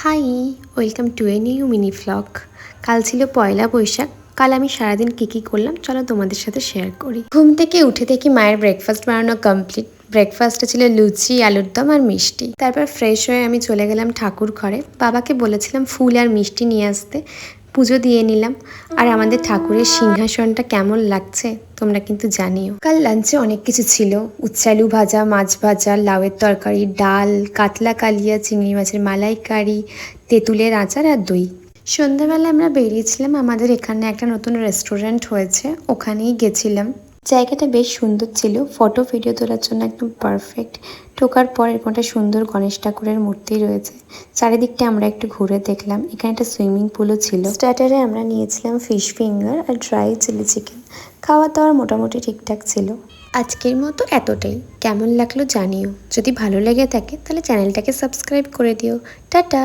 High, welcome to a new mini vlog. কাল ছিল পয়লা বৈশাখ। কাল আমি সারাদিন কী করলাম চলো তোমাদের সাথে শেয়ার করি। ঘুম থেকে উঠে দেখি মায়ের ব্রেকফাস্ট বানানো কমপ্লিট। ব্রেকফাস্টে ছিল লুচি, আলুর দম আর মিষ্টি। তারপর ফ্রেশ হয়ে আমি চলে গেলাম ঠাকুর ঘরে। বাবাকে বলেছিলাম ফুল আর মিষ্টি নিয়ে আসতে। পুজো দিয়ে নিলাম। আর আমাদের ঠাকুরের সিংহাসনটা কেমন লাগছে তোমরা কিন্তু জানিও। কাল লাঞ্চে অনেক কিছু ছিল, উচ্ছে আলু ভাজা, মাছ ভাজা, লাউয়ের তরকারি, ডাল, কাতলা কালিয়া, চিংড়ি মাছের মালাইকারি, তেঁতুলের আচার আর দই। সন্ধ্যাবেলা আমরা বেরিয়েছিলাম, আমাদের এখানে একটা নতুন রেস্টুরেন্ট হয়েছে, ওখানেই গেছিলাম। জায়গাটা বেশ সুন্দর ছিল, ফটো ভিডিও তোলার জন্য একদম পারফেক্ট। ঢোকার পর এরকম একটা সুন্দর গণেশ ঠাকুরের মূর্তি রয়েছে। চারিদিকটা আমরা একটু ঘুরে দেখলাম। এখানে একটা সুইমিং পুলও ছিল। স্টার্টারে আমরা নিয়েছিলাম ফিশ ফিঙ্গার আর ড্রাই চিলি চিকেন। খাওয়া দাওয়ার মোটামুটি ঠিকঠাক ছিল। আজকের মতো এতটাই। কেমন লাগলো জানিও। যদি ভালো লেগে থাকে তাহলে চ্যানেলটাকে সাবস্ক্রাইব করে দিও। টাটা।